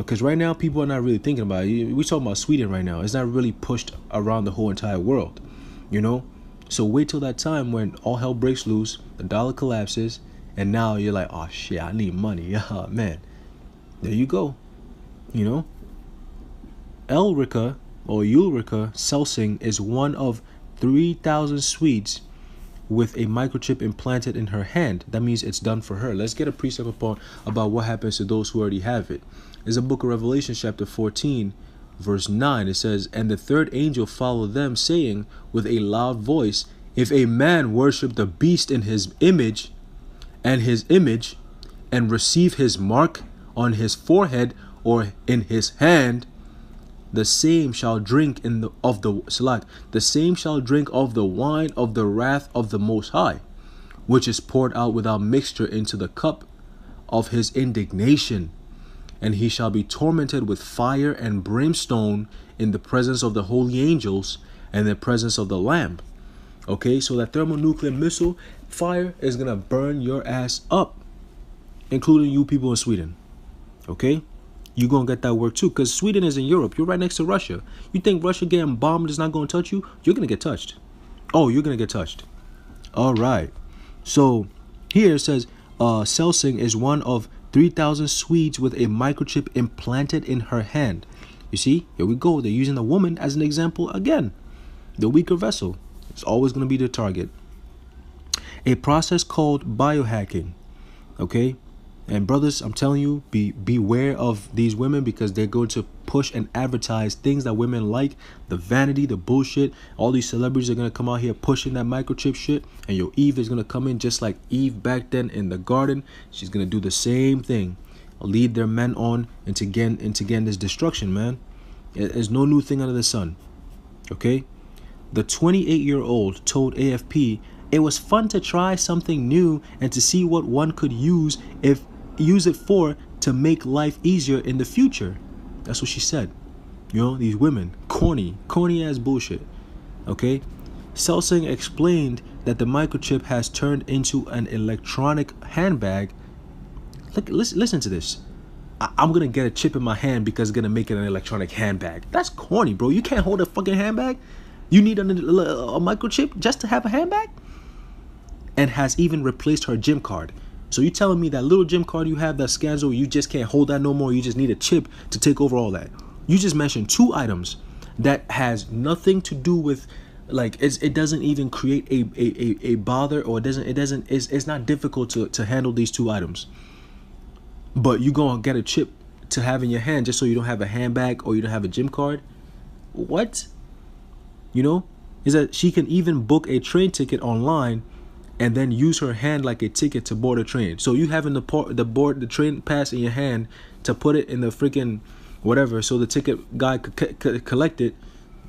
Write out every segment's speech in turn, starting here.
Because right now people are not really thinking about it. We're talking about Sweden right now. It's not really pushed around the whole entire world, you know. So wait till that time when all hell breaks loose, the dollar collapses, and now you're like, oh shit, I need money. Yeah, man. There you go. You know. Ulrika Selsing is one of 3,000 Swedes with a microchip implanted in her hand. That means it's done for her. Let's get a precept about what happens to those who already have it. There's a book of Revelation chapter 14 verse 9. It says, and the third angel followed them, saying with a loud voice, if a man worship the beast in his image and receive his mark on his forehead or in his hand, the same shall drink of the wine of the wrath of the Most High, which is poured out without mixture into the cup of his indignation. And he shall be tormented with fire and brimstone in the presence of the holy angels and the presence of the Lamb. Okay, so that thermonuclear missile fire is gonna burn your ass up, including you people in Sweden. Okay, you're gonna get that work too, because Sweden is in Europe. You're right next to Russia. You think Russia getting bombed is not gonna touch you? You're gonna get touched. Oh, you're gonna get touched. All right. So here it says Selsing is one of 3,000 Swedes with a microchip implanted in her hand. You see, here we go. They're using the woman as an example again. The weaker vessel. It's always going to be the target. A process called biohacking. Okay? And brothers, I'm telling you, beware of these women, because they're going to push and advertise things that women like. The vanity, the bullshit. All these celebrities are going to come out here pushing that microchip shit. And your Eve is going to come in just like Eve back then in the garden. She's going to do the same thing. Lead their men on into again this destruction, man. There's no new thing under the sun. Okay? The 28-year-old told AFP it was fun to try something new and to see what one could use it for to make life easier in the future. That's what she said. You know, these women, corny ass bullshit. Okay? Selsing explained that the microchip has turned into an electronic handbag. Look, listen to this. I'm gonna get a chip in my hand because it's gonna make it an electronic handbag. That's corny, bro. You can't hold a fucking handbag. You need a microchip just to have a handbag? And has even replaced her gym card. So you telling me that little gym card you have that scans over, you just can't hold that no more? You just need a chip to take over all that. You just mentioned two items that has nothing to do with, like, it doesn't even create a bother, or it's not difficult to handle these two items. But you gonna get a chip to have in your hand just so you don't have a handbag or you don't have a gym card? What? You know, is that she can even book a train ticket online and then use her hand like a ticket to board a train. So you having the train pass in your hand to put it in the freaking whatever, so the ticket guy could collect it.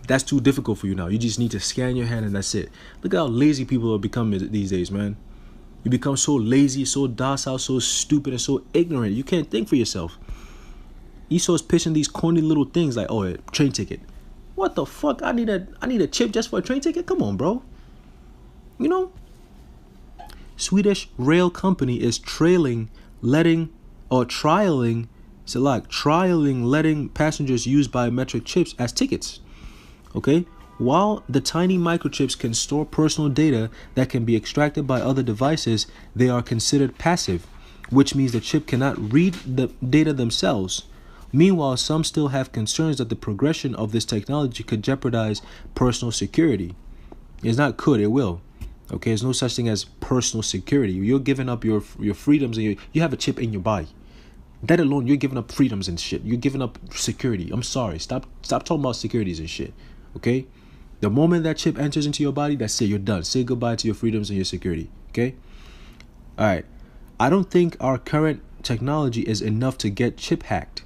That's too difficult for you now. You just need to scan your hand and that's it. Look at how lazy people are becoming these days, man. You become so lazy, so docile, so stupid, and so ignorant. You can't think for yourself. Esau's pitching these corny little things like, oh, a train ticket. What the fuck? I need a chip just for a train ticket? Come on, bro. You know? Swedish rail company is trialing letting passengers use biometric chips as tickets. Okay? While the tiny microchips can store personal data that can be extracted by other devices, they are considered passive, which means the chip cannot read the data themselves. Meanwhile, some still have concerns that the progression of this technology could jeopardize personal security. It's not could, it will. Okay, there's no such thing as personal security. You're giving up your freedoms, and you have a chip in your body. That alone, you're giving up freedoms and shit. You're giving up security. I'm sorry. Stop talking about securities and shit. Okay? The moment that chip enters into your body, that's it. You're done. Say goodbye to your freedoms and your security. Okay? All right. I don't think our current technology is enough to get chip hacked.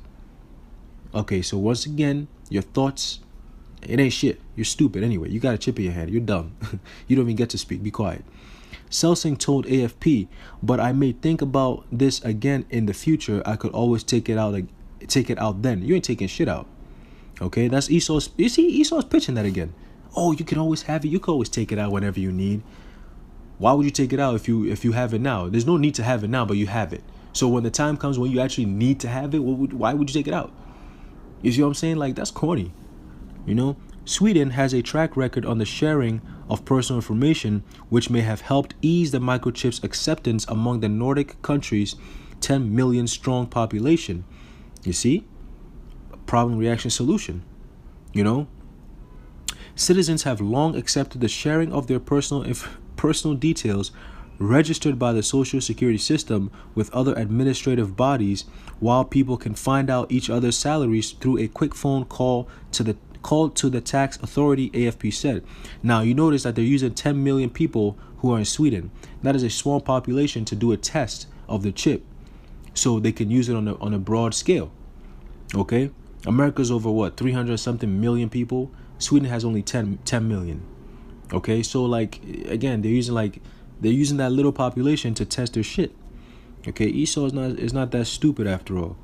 Okay, so once again, your thoughts, it ain't shit. You're stupid anyway. You got a chip in your hand. You're dumb. You don't even get to speak. Be quiet. Selsing told AFP, but I may think about this again in the future. I could always take it out then. You ain't taking shit out. Okay, that's Esau's. You see, Esau's pitching that again. Oh, you can always have it. You can always take it out whenever you need. Why would you take it out if you have it now? There's no need to have it now, but you have it. So when the time comes when you actually need to have it, why would you take it out? You see what I'm saying? Like, that's corny. You know, Sweden has a track record on the sharing of personal information, which may have helped ease the microchip's acceptance among the Nordic countries' 10 million strong population. You see? Problem, reaction, solution. You know, citizens have long accepted the sharing of their personal details registered by the social security system with other administrative bodies, while people can find out each other's salaries through a quick phone call to the tax authority, AFP said. Now, you notice that they're using 10 million people who are in Sweden. That is a small population to do a test of the chip, so they can use it on a broad scale. Okay? America's over what, 300 something million people? Sweden has only 10 million. Okay? So, like, again, they're using that little population to test their shit. Okay? Esau is not that stupid after all.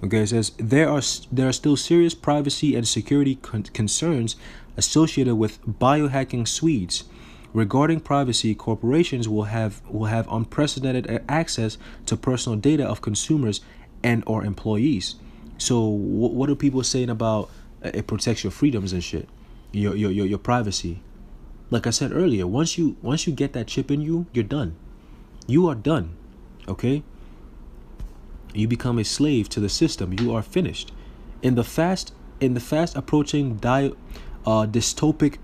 Okay, it says there are still serious privacy and security concerns associated with biohacking Swedes. Regarding privacy, corporations will have unprecedented access to personal data of consumers and or employees. So what are people saying about it protects your freedoms and shit, your privacy? Like I said earlier, once you get that chip in you, you're done. You are done. Okay. You become a slave to the system. You are finished. In the fast approaching dystopic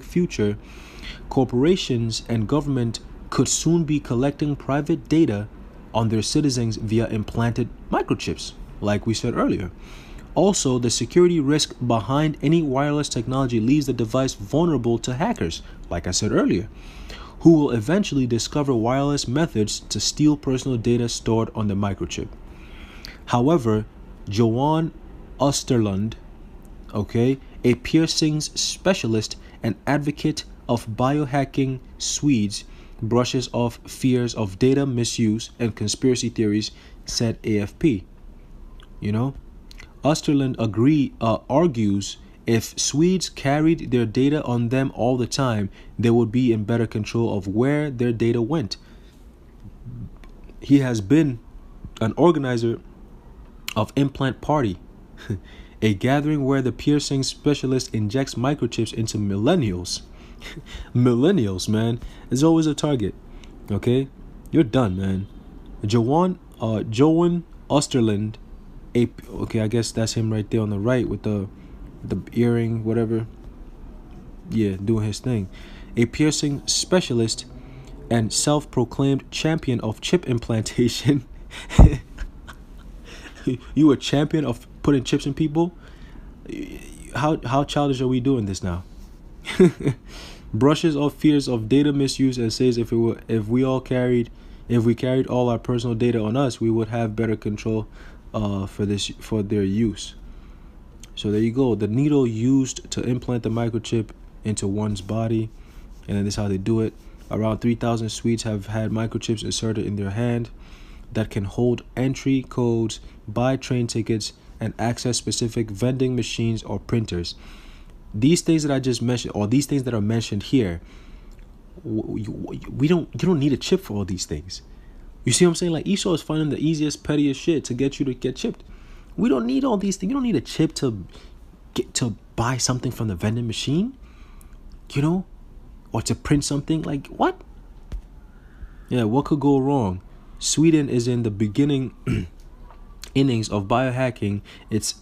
future, corporations and government could soon be collecting private data on their citizens via implanted microchips, like we said earlier. Also, the security risk behind any wireless technology leaves the device vulnerable to hackers, like I said earlier, who will eventually discover wireless methods to steal personal data stored on the microchip. However, Johan Österlund, a piercings specialist and advocate of biohacking Swedes, brushes off fears of data misuse and conspiracy theories, said AFP. You know, Österlund argues if Swedes carried their data on them all the time, they would be in better control of where their data went. He has been an organizer of Implant Party, a gathering where the piercing specialist injects microchips into millennials. Millennials, man, is always a target. Okay, you're done, man. Johan Österlund, I guess that's him right there on the right with the earring, whatever. Yeah, doing his thing. A piercing specialist and self-proclaimed champion of chip implantation. You a champion of putting chips in people? How childish are we doing this now? Brushes off fears of data misuse and says if we carried all our personal data on us, we would have better control for their use. So there you go. The needle used to implant the microchip into one's body, and then this is how they do it. Around 3,000 Swedes have had microchips inserted in their hand that can hold entry codes, buy train tickets, and access specific vending machines or printers. These things that I just mentioned, or these things that are mentioned here, you don't need a chip for all these things. You see what I'm saying? Like, Esau is finding the easiest, pettiest shit to get you to get chipped. We don't need all these things. You don't need a chip to buy something from the vending machine, or to print something. Like, what? Yeah, what could go wrong? Sweden is in the beginning innings of biohacking its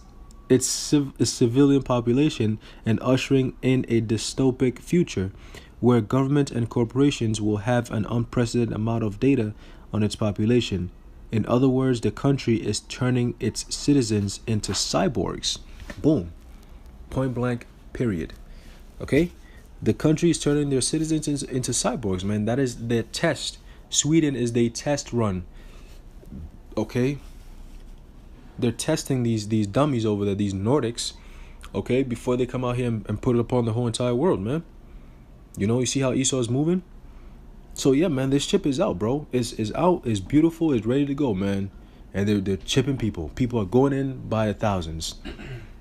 civilian population and ushering in a dystopic future where government and corporations will have an unprecedented amount of data on its population. In other words, the country is turning its citizens into cyborgs. Boom. Point blank, period. Okay? The country is turning their citizens into cyborgs, man. That is their test. Sweden is the test run. Okay? They're testing these dummies over there, these Nordics, okay, before they come out here and put it upon the whole entire world, man. You see how Esau is moving? So yeah, man, this chip is out, bro. It's out, it's beautiful, it's ready to go, man. And they're chipping people. People are going in by the thousands.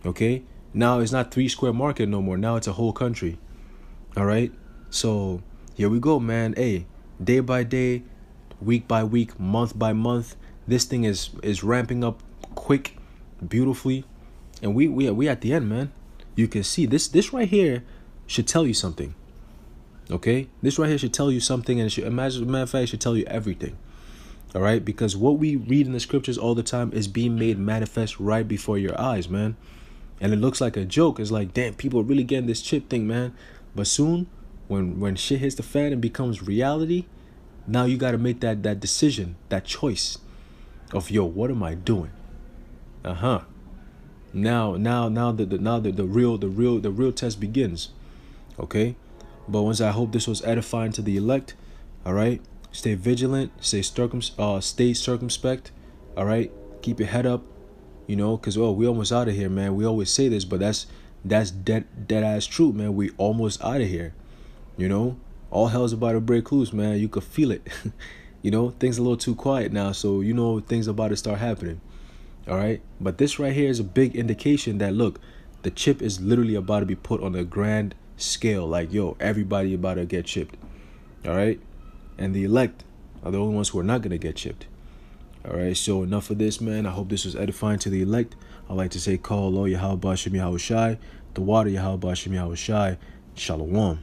Okay? Now it's not 3 square market no more. Now it's a whole country. All right? So here we go, man. Hey, day by day, week by week, month by month. This thing is ramping up quick, beautifully, and we at the end, man. You can see this right here should tell you something. Okay, this right here should tell you something, and it should, matter of fact, it should tell you everything. All right, because what we read in the scriptures all the time is being made manifest right before your eyes, man. And it looks like a joke. It's like, damn, people are really getting this chip thing, man. But soon, when shit hits the fan and becomes reality, now you got to make that decision, that choice of, yo, what am I doing? Now the real test begins. Okay, but once I hope this was edifying to the elect. All right, stay vigilant, stay circumspect. All right, keep your head up. You know, because we almost out of here, man. We always say this, but that's dead ass true, man. We almost out of here. You know, all hell's about to break loose, man. You could feel it. You know, things a little too quiet now, so you know things about to start happening. All right, but this right here is a big indication that, look, the chip is literally about to be put on a grand scale. Like, yo, everybody about to get chipped. All right, and the elect are the only ones who are not gonna get chipped. All right, so enough of this, man. I hope this was edifying to the elect. I like to say, call Lord Yahweh Bashim Yahweh Shai, the water Yahweh Bashim Yahweh Shai, Shalom.